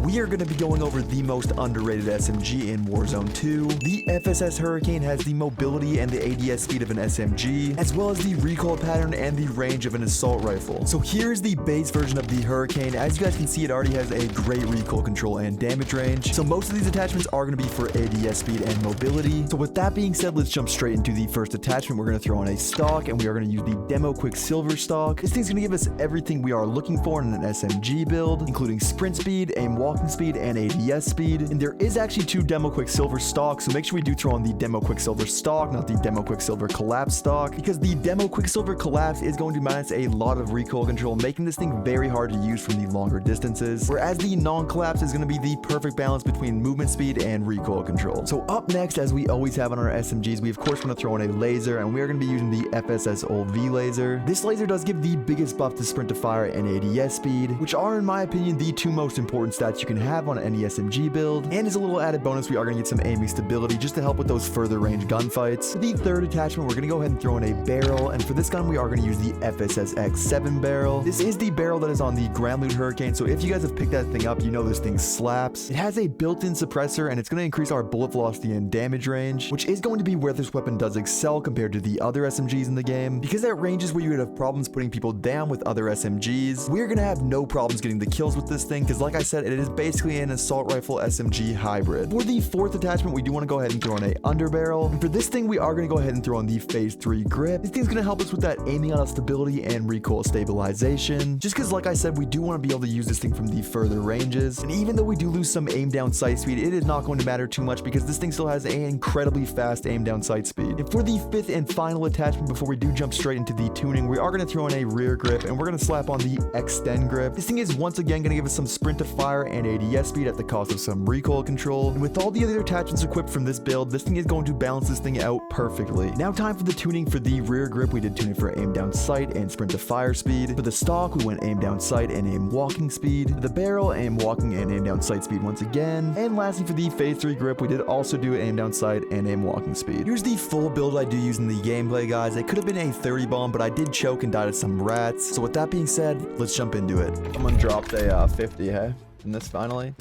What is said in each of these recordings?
we are going to be going over the most underrated SMG in Warzone 2. The FSS Hurricane has the mobility and the ADS speed of an SMG, as well as the recoil pattern and the range of an assault rifle. So here's the base version of the Hurricane. As you guys can see, it already has a great recoil control and damage range. So most of these attachments are going to be for ADS speed and mobility. So with that being said, let's jump straight into the first attachment. We're going to throw on a stock, and we are going to use the Demo QUICKSILVER stock. This thing's going to give us everything we are looking for in an SMG build, including sprint speed, aim walking speed, and ADS speed. And there is actually two Demo QUICKSILVER stocks, so make sure we do throw on the Demo QUICKSILVER stock, not the Demo QUICKSILVER Collapse stock, because the Demo QUICKSILVER Collapse is going to minus a lot of recoil control, making this thing very hard to use from the longer distances, whereas the non-collapse is going to be the perfect balance between movement speed and recoil control. So up next, as we always have on our SMGs, we of course want to throw in a laser, and we are going to be using the FSS OLV laser. This laser does give the biggest buff to sprint to fire and ADS speed, which are in my opinion the two most important stats you can have on any SMG build, and as a little added bonus, we are going to get some aiming stability just to help with those further range gunfights. For the third attachment, we're going to go ahead and throw in a barrel, and for this gun we are going to use the FSS X7 barrel. This is the barrel that is on the ground loot Hurricane, so if you guys have picked that thing up, you know this thing slaps. It has a built-in suppressor, and it's going to increase our bullet velocity and damage range, which is going to be where this weapon does excel compared to the other SMGs in the game, because at ranges where you would have problems putting people down with other SMGs, we're going to have no problems getting the kills with this thing, because like I said, it is basically an assault rifle SMG hybrid. For the fourth attachment, we do want to go ahead and throw in a underbarrel, and for this thing, we are going to go ahead and throw on the phase 3 grip. This thing's going to help us with that aiming out of stability and recoil stabilization, just because like I said, we do want to be able to use this thing from the further ranges, and even though we do lose some aim down sight speed, it is not going to matter too much because this thing still has an incredibly fast aim down sight speed. And for the fifth and final attachment, before we do jump straight into the tuning, we are going to throw in a rear grip, and we're going to slap on the extend grip. This thing is once again going to give us some sprint to fire and ADS speed at the cost of some recoil control, and with all the other attachments equipped from this build, this thing is going to balance this thing out perfectly. Now time for the tuning. For the rear grip, we did tune it for aim down sight and sprint to fire speed. For the stock, we went aim down sight and aim walking speed. For the barrel, aim walking and aim down sight speed once again. And lastly, for the phase 3 grip, we did also do aim down sight and aim walking speed. Here's the full build I do use in the gameplay, guys. It could have been a 30 bomb, but I did choke and died at some rats. So with that being said, let's jump into it. Someone dropped a 50, hey? In this finally.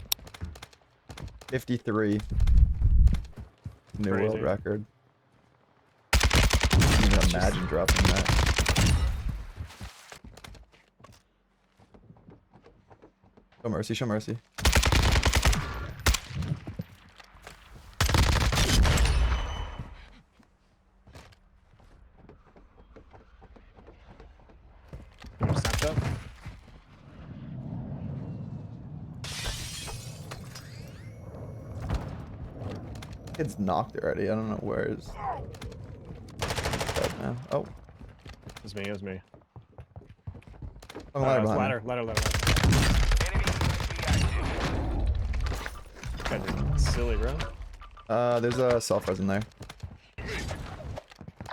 53. New world record. I can't even imagine dropping that. Show mercy, show mercy. Kid's knocked already. I don't know where is. Dead now. Oh. It was me, it was me. Oh, ladder. Silly, bro. There's a self-res in there.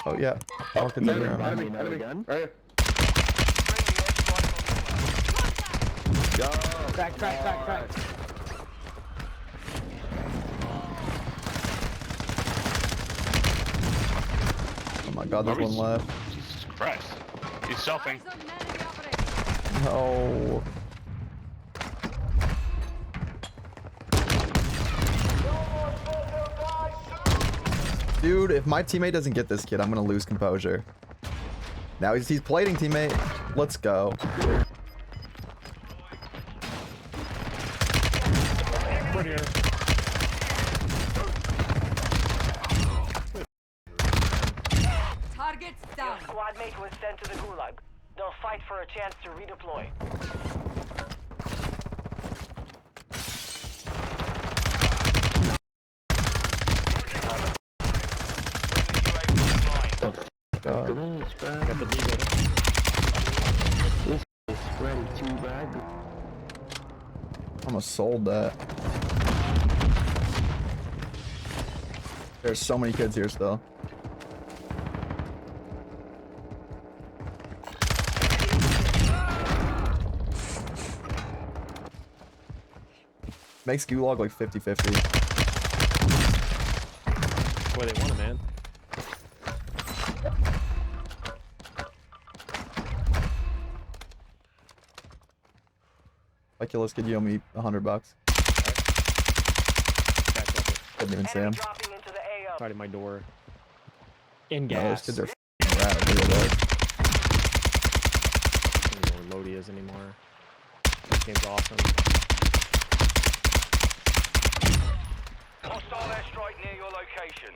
Oh, yeah. Walk in the room. Enemy. Right. Yo. Crack. Oh my god, there's one left. Jesus Christ. He's selfing. No. Dude, if my teammate doesn't get this kid, I'm gonna lose composure. Now he's plating, teammate. Let's go. Right here. Target's down. Your squad mate was sent to the gulag. They'll fight for a chance to redeploy. God. Got the B ready. Almost sold that. There's so many kids here still. Makes Gulag like 50-50. Boy, they want it, man. Like, let's get you owe me $100. Didn't even see him. Enemy dropping into the AO. Right in my door. In No, those gas. kids are f***ing rad. Look at that. I don't know where Lodi is anymore. This game's awesome. Hostile airstrike near your location.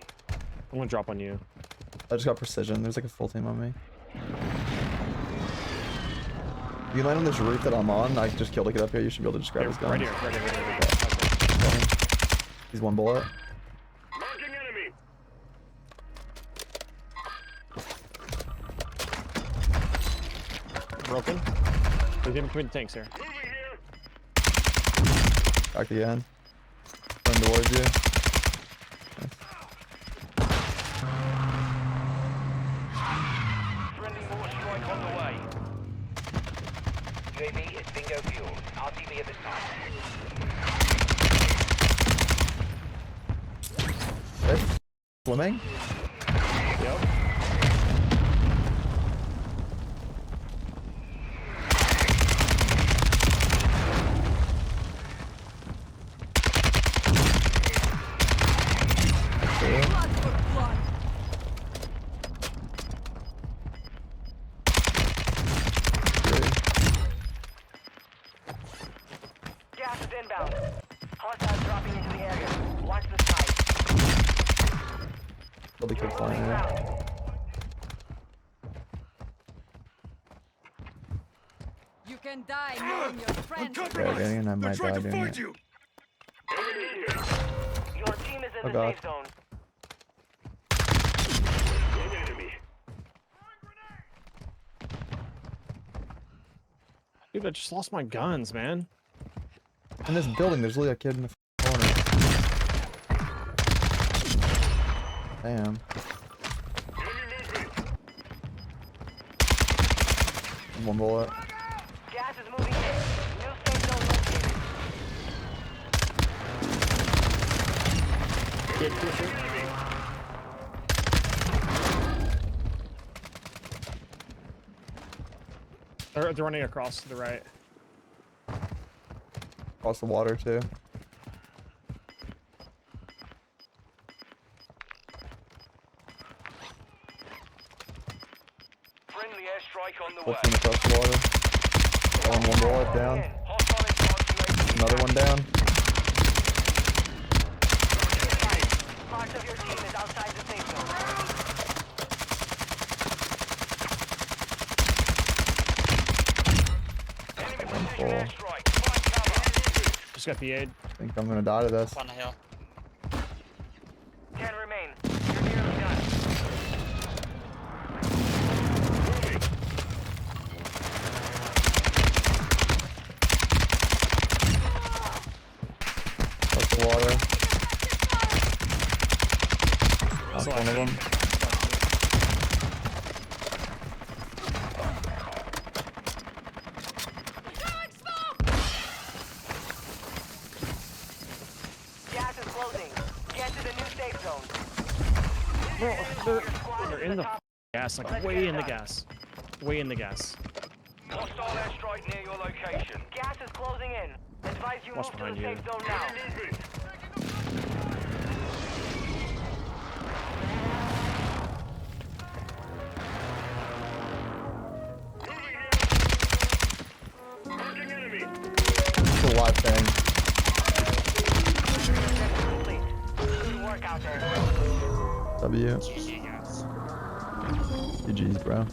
I'm gonna drop on you. I just got precision. There's like a full team on me. You can land on this roof that I'm on. I just killed a kid up here. You should be able to just grab his gun. Right here, right here, right here. He's one bullet. Marking enemy. Broken. He's in between the tanks here. Moving here. Back again. Run towards you. Friendly mortar strike on the way. UAV is bingo fuel. RTV at this time. Hey, swimming? Yep. Gas is inbound. Hostiles dropping into the area. Watch the side. Probably You're could flying moving there. around. You can die knowing your friends. Yeah, getting and I might die doing it. Your team is in Oh, the God. safe zone. An enemy. Dude, I just lost my guns, man. In this building, there's literally a kid in the corner. Damn. One bullet. Gas is moving in. New safe zone located. Good pusher. They're running across to the right. Across the water, too. Friendly airstrike on the way. What's in across the water? One bullet down. Hostile extraction. Another one down. Part of your team is outside the safe zone. Enemy precision Full. airstrike. Find cover. Just got the aid. I think I'm gonna die to this. 10 remain. You're nearly done. Across the water. Knocked one of them. Gas is closing. Get to the new safe zone. Bro, Your squad they're is in at the top. gas, like Let's way get in the done. gas. Way in the gas. Hostile airstrike near your location. Gas is closing in. Advise you Watch move to behind the you. safe zone now. Marking enemy. It's a live thing. Complete. Good work out there. W. GG's, bro.